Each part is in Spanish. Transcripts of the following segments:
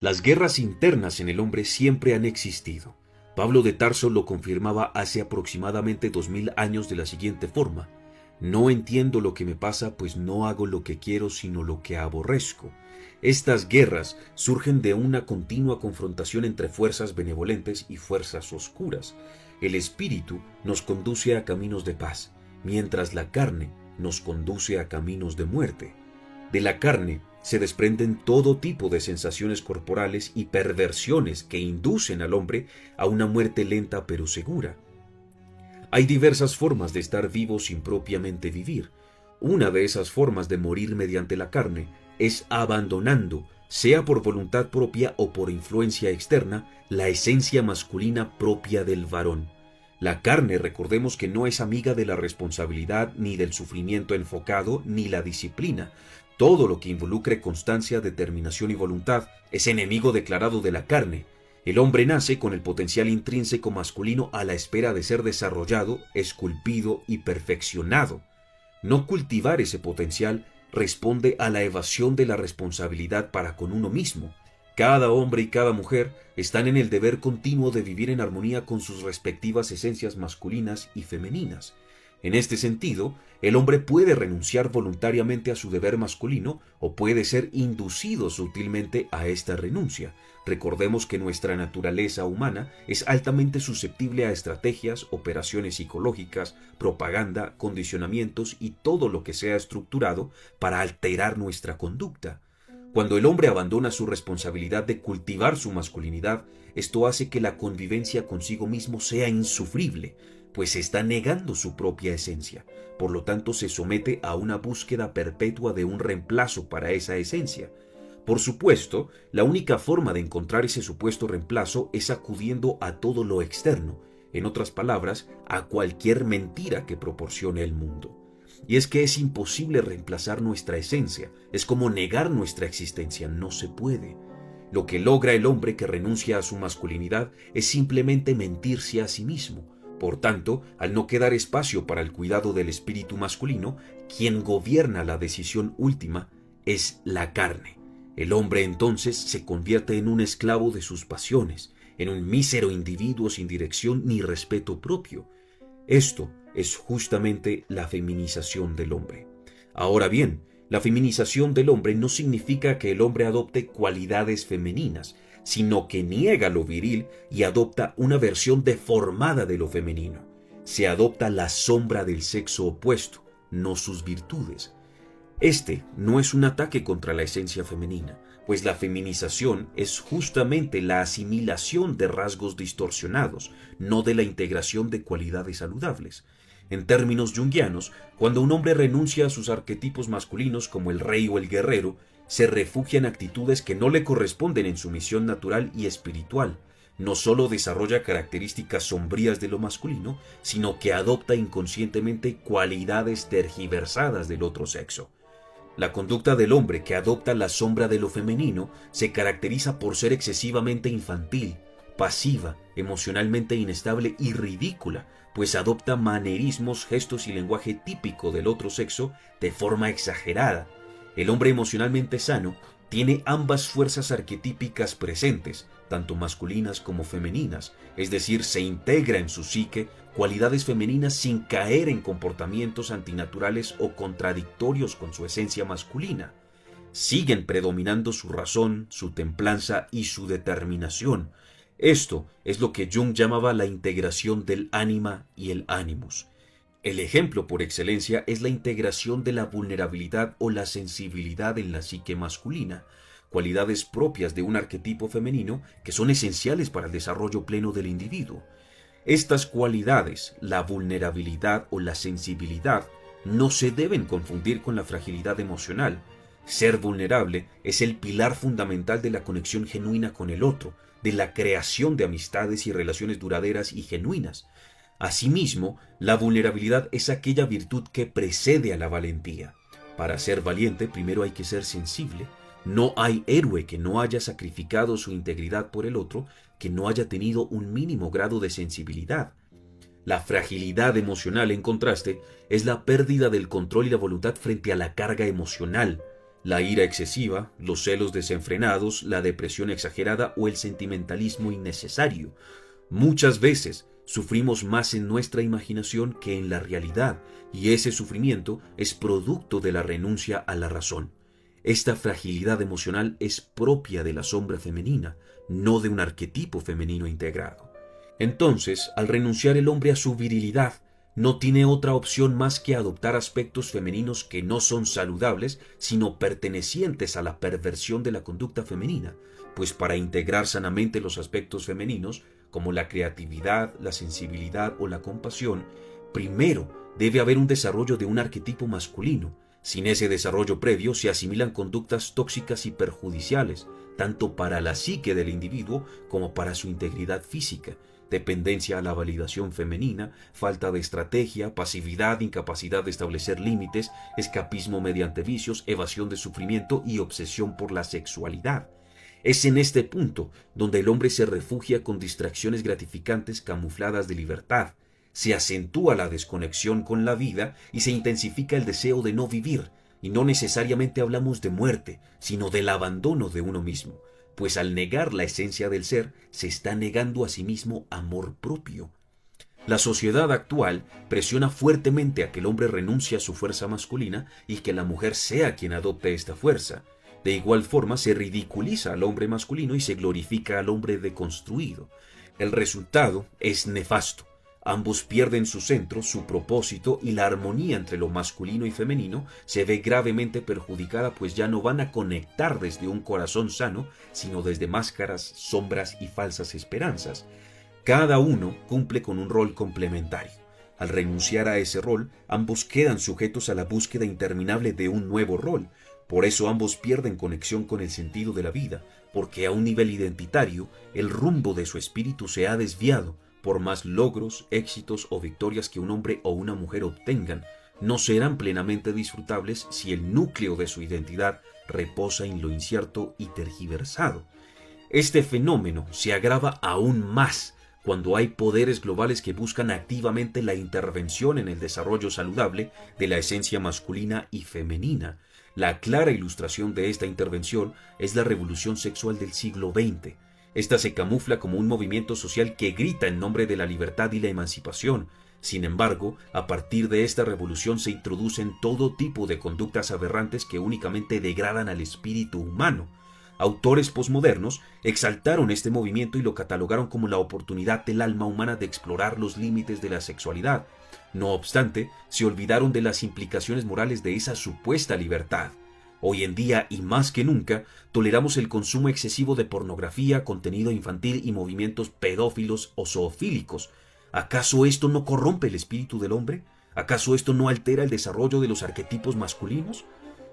Las guerras internas en el hombre siempre han existido. Pablo de Tarso lo confirmaba hace aproximadamente 2000 años de la siguiente forma: no entiendo lo que me pasa, pues no hago lo que quiero, sino lo que aborrezco. Estas guerras surgen de una continua confrontación entre fuerzas benevolentes y fuerzas oscuras. El espíritu nos conduce a caminos de paz, mientras la carne nos conduce a caminos de muerte. De la carne se desprenden todo tipo de sensaciones corporales y perversiones que inducen al hombre a una muerte lenta pero segura. Hay diversas formas de estar vivo sin propiamente vivir. Una de esas formas de morir mediante la carne es abandonando, sea por voluntad propia o por influencia externa, la esencia masculina propia del varón. La carne, recordemos que no es amiga de la responsabilidad, ni del sufrimiento enfocado, ni la disciplina. Todo lo que involucre constancia, determinación y voluntad es enemigo declarado de la carne. El hombre nace con el potencial intrínseco masculino a la espera de ser desarrollado, esculpido y perfeccionado. No cultivar ese potencial responde a la evasión de la responsabilidad para con uno mismo. Cada hombre y cada mujer están en el deber continuo de vivir en armonía con sus respectivas esencias masculinas y femeninas. En este sentido, el hombre puede renunciar voluntariamente a su deber masculino o puede ser inducido sutilmente a esta renuncia. Recordemos que nuestra naturaleza humana es altamente susceptible a estrategias, operaciones psicológicas, propaganda, condicionamientos y todo lo que sea estructurado para alterar nuestra conducta. Cuando el hombre abandona su responsabilidad de cultivar su masculinidad, esto hace que la convivencia consigo mismo sea insufrible, pues está negando su propia esencia. Por lo tanto, se somete a una búsqueda perpetua de un reemplazo para esa esencia. Por supuesto, la única forma de encontrar ese supuesto reemplazo es acudiendo a todo lo externo, en otras palabras, a cualquier mentira que proporcione el mundo. Y es que es imposible reemplazar nuestra esencia, es como negar nuestra existencia, no se puede. Lo que logra el hombre que renuncia a su masculinidad es simplemente mentirse a sí mismo. Por tanto, al no quedar espacio para el cuidado del espíritu masculino, quien gobierna la decisión última es la carne. El hombre entonces se convierte en un esclavo de sus pasiones, en un mísero individuo sin dirección ni respeto propio. Esto es justamente la feminización del hombre. Ahora bien, la feminización del hombre no significa que el hombre adopte cualidades femeninas, sino que niega lo viril y adopta una versión deformada de lo femenino. Se adopta la sombra del sexo opuesto, no sus virtudes. Este no es un ataque contra la esencia femenina, pues la feminización es justamente la asimilación de rasgos distorsionados, no de la integración de cualidades saludables. En términos junguianos, cuando un hombre renuncia a sus arquetipos masculinos como el rey o el guerrero, se refugia en actitudes que no le corresponden en su misión natural y espiritual. No solo desarrolla características sombrías de lo masculino, sino que adopta inconscientemente cualidades tergiversadas del otro sexo. La conducta del hombre que adopta la sombra de lo femenino se caracteriza por ser excesivamente infantil, pasiva, emocionalmente inestable y ridícula, pues adopta manerismos, gestos y lenguaje típico del otro sexo de forma exagerada. El hombre emocionalmente sano tiene ambas fuerzas arquetípicas presentes, tanto masculinas como femeninas, es decir, se integra en su psique cualidades femeninas sin caer en comportamientos antinaturales o contradictorios con su esencia masculina. Siguen predominando su razón, su templanza y su determinación. Esto es lo que Jung llamaba la integración del ánima y el animus. El ejemplo por excelencia es la integración de la vulnerabilidad o la sensibilidad en la psique masculina, cualidades propias de un arquetipo femenino que son esenciales para el desarrollo pleno del individuo. Estas cualidades, la vulnerabilidad o la sensibilidad, no se deben confundir con la fragilidad emocional. Ser vulnerable es el pilar fundamental de la conexión genuina con el otro, de la creación de amistades y relaciones duraderas y genuinas. Asimismo, la vulnerabilidad es aquella virtud que precede a la valentía. Para ser valiente, primero hay que ser sensible. No hay héroe que no haya sacrificado su integridad por el otro, que no haya tenido un mínimo grado de sensibilidad. La fragilidad emocional, en contraste, es la pérdida del control y la voluntad frente a la carga emocional. La ira excesiva, los celos desenfrenados, la depresión exagerada o el sentimentalismo innecesario. Muchas veces sufrimos más en nuestra imaginación que en la realidad, y ese sufrimiento es producto de la renuncia a la razón. Esta fragilidad emocional es propia de la sombra femenina, no de un arquetipo femenino integrado. Entonces, al renunciar el hombre a su virilidad, no tiene otra opción más que adoptar aspectos femeninos que no son saludables, sino pertenecientes a la perversión de la conducta femenina, pues para integrar sanamente los aspectos femeninos, como la creatividad, la sensibilidad o la compasión, primero debe haber un desarrollo de un arquetipo masculino. Sin ese desarrollo previo se asimilan conductas tóxicas y perjudiciales, tanto para la psique del individuo como para su integridad física. Dependencia a la validación femenina, falta de estrategia, pasividad, incapacidad de establecer límites, escapismo mediante vicios, evasión de sufrimiento y obsesión por la sexualidad. Es en este punto donde el hombre se refugia con distracciones gratificantes camufladas de libertad. Se acentúa la desconexión con la vida y se intensifica el deseo de no vivir, y no necesariamente hablamos de muerte, sino del abandono de uno mismo, pues al negar la esencia del ser, se está negando a sí mismo amor propio. La sociedad actual presiona fuertemente a que el hombre renuncie a su fuerza masculina y que la mujer sea quien adopte esta fuerza. De igual forma se ridiculiza al hombre masculino y se glorifica al hombre deconstruido. El resultado es nefasto. Ambos pierden su centro, su propósito, y la armonía entre lo masculino y femenino se ve gravemente perjudicada, pues ya no van a conectar desde un corazón sano, sino desde máscaras, sombras y falsas esperanzas. Cada uno cumple con un rol complementario. Al renunciar a ese rol, ambos quedan sujetos a la búsqueda interminable de un nuevo rol. Por eso ambos pierden conexión con el sentido de la vida, porque a un nivel identitario, el rumbo de su espíritu se ha desviado. Por más logros, éxitos o victorias que un hombre o una mujer obtengan, no serán plenamente disfrutables si el núcleo de su identidad reposa en lo incierto y tergiversado. Este fenómeno se agrava aún más cuando hay poderes globales que buscan activamente la intervención en el desarrollo saludable de la esencia masculina y femenina. La clara ilustración de esta intervención es la revolución sexual del siglo XX. Esta se camufla como un movimiento social que grita en nombre de la libertad y la emancipación. Sin embargo, a partir de esta revolución se introducen todo tipo de conductas aberrantes que únicamente degradan al espíritu humano. Autores posmodernos exaltaron este movimiento y lo catalogaron como la oportunidad del alma humana de explorar los límites de la sexualidad. No obstante, se olvidaron de las implicaciones morales de esa supuesta libertad. Hoy en día, y más que nunca, toleramos el consumo excesivo de pornografía, contenido infantil y movimientos pedófilos o zoofílicos. ¿Acaso esto no corrompe el espíritu del hombre? ¿Acaso esto no altera el desarrollo de los arquetipos masculinos?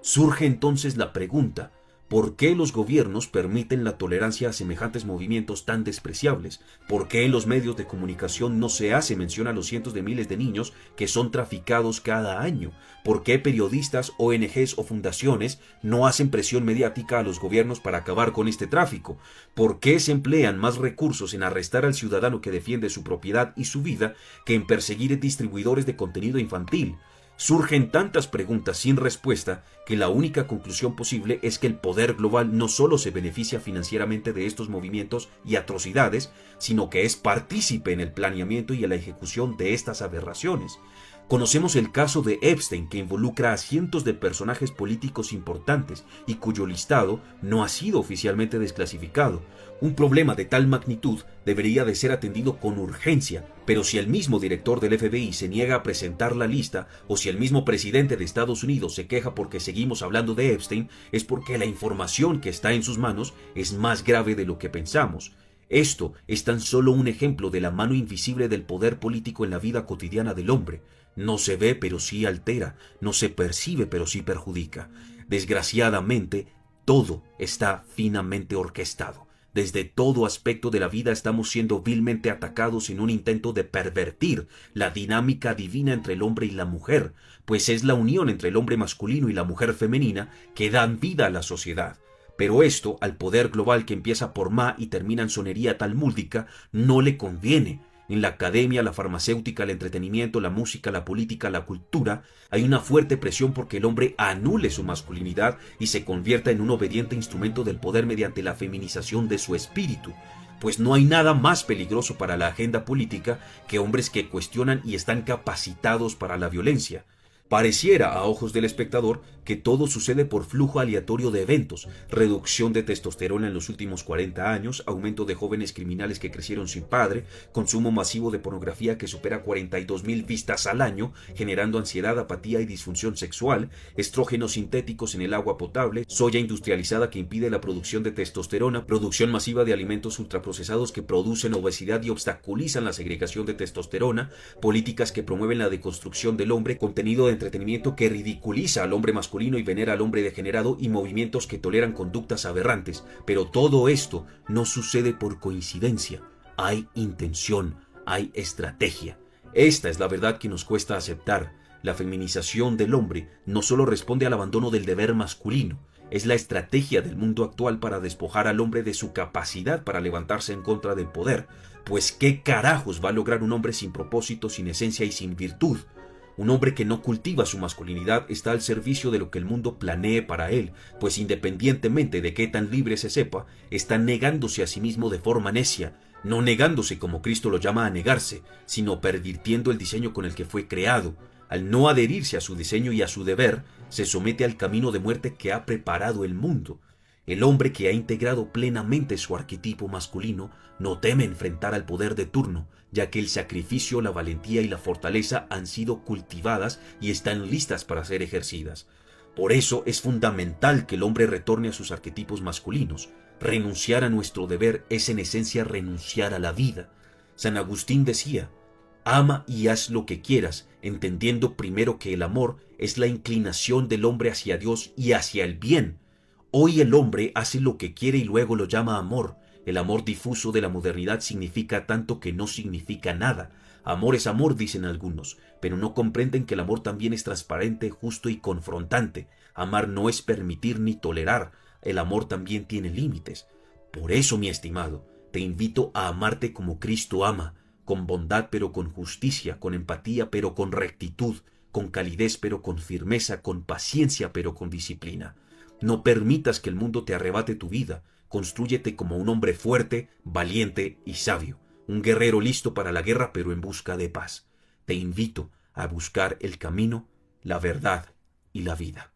Surge entonces la pregunta: ¿por qué los gobiernos permiten la tolerancia a semejantes movimientos tan despreciables? ¿Por qué en los medios de comunicación no se hace mención a los cientos de miles de niños que son traficados cada año? ¿Por qué periodistas, ONGs o fundaciones no hacen presión mediática a los gobiernos para acabar con este tráfico? ¿Por qué se emplean más recursos en arrestar al ciudadano que defiende su propiedad y su vida que en perseguir distribuidores de contenido infantil? Surgen tantas preguntas sin respuesta que la única conclusión posible es que el poder global no solo se beneficia financieramente de estos movimientos y atrocidades, sino que es partícipe en el planeamiento y en la ejecución de estas aberraciones. Conocemos el caso de Epstein, que involucra a cientos de personajes políticos importantes y cuyo listado no ha sido oficialmente desclasificado. Un problema de tal magnitud debería de ser atendido con urgencia, pero si el mismo director del FBI se niega a presentar la lista, o si el mismo presidente de Estados Unidos se queja porque seguimos hablando de Epstein, es porque la información que está en sus manos es más grave de lo que pensamos. Esto es tan solo un ejemplo de la mano invisible del poder político en la vida cotidiana del hombre. No se ve, pero sí altera, no se percibe, pero sí perjudica. Desgraciadamente, todo está finamente orquestado. Desde todo aspecto de la vida estamos siendo vilmente atacados en un intento de pervertir la dinámica divina entre el hombre y la mujer, pues es la unión entre el hombre masculino y la mujer femenina que dan vida a la sociedad. Pero esto, al poder global que empieza por Ma y termina en sonería talmúdica, no le conviene. En la academia, la farmacéutica, el entretenimiento, la música, la política, la cultura, hay una fuerte presión porque el hombre anule su masculinidad y se convierta en un obediente instrumento del poder mediante la feminización de su espíritu. Pues no hay nada más peligroso para la agenda política que hombres que cuestionan y están capacitados para la violencia. Pareciera, a ojos del espectador, que todo sucede por flujo aleatorio de eventos: reducción de testosterona en los últimos 40 años, aumento de jóvenes criminales que crecieron sin padre, consumo masivo de pornografía que supera 42.000 vistas al año, generando ansiedad, apatía y disfunción sexual, estrógenos sintéticos en el agua potable, soya industrializada que impide la producción de testosterona, producción masiva de alimentos ultraprocesados que producen obesidad y obstaculizan la segregación de testosterona, políticas que promueven la deconstrucción del hombre, contenido de entretenimiento que ridiculiza al hombre masculino y venera al hombre degenerado, y movimientos que toleran conductas aberrantes. Pero todo esto no sucede por coincidencia. Hay intención, hay estrategia. Esta es la verdad que nos cuesta aceptar. La feminización del hombre no solo responde al abandono del deber masculino, es la estrategia del mundo actual para despojar al hombre de su capacidad para levantarse en contra del poder. Pues ¿qué carajos va a lograr un hombre sin propósito, sin esencia y sin virtud? Un hombre que no cultiva su masculinidad está al servicio de lo que el mundo planee para él, pues independientemente de qué tan libre se sepa, está negándose a sí mismo de forma necia, no negándose como Cristo lo llama a negarse, sino pervirtiendo el diseño con el que fue creado. Al no adherirse a su diseño y a su deber, se somete al camino de muerte que ha preparado el mundo. El hombre que ha integrado plenamente su arquetipo masculino no teme enfrentar al poder de turno, ya que el sacrificio, la valentía y la fortaleza han sido cultivadas y están listas para ser ejercidas. Por eso es fundamental que el hombre retorne a sus arquetipos masculinos. Renunciar a nuestro deber es en esencia renunciar a la vida. San Agustín decía: ama y haz lo que quieras, entendiendo primero que el amor es la inclinación del hombre hacia Dios y hacia el bien. Hoy el hombre hace lo que quiere y luego lo llama amor. El amor difuso de la modernidad significa tanto que no significa nada. Amor es amor, dicen algunos, pero no comprenden que el amor también es transparente, justo y confrontante. Amar no es permitir ni tolerar. El amor también tiene límites. Por eso, mi estimado, te invito a amarte como Cristo ama, con bondad pero con justicia, con empatía pero con rectitud, con calidez pero con firmeza, con paciencia pero con disciplina. No permitas que el mundo te arrebate tu vida. Constrúyete como un hombre fuerte, valiente y sabio, un guerrero listo para la guerra pero en busca de paz. Te invito a buscar el camino, la verdad y la vida.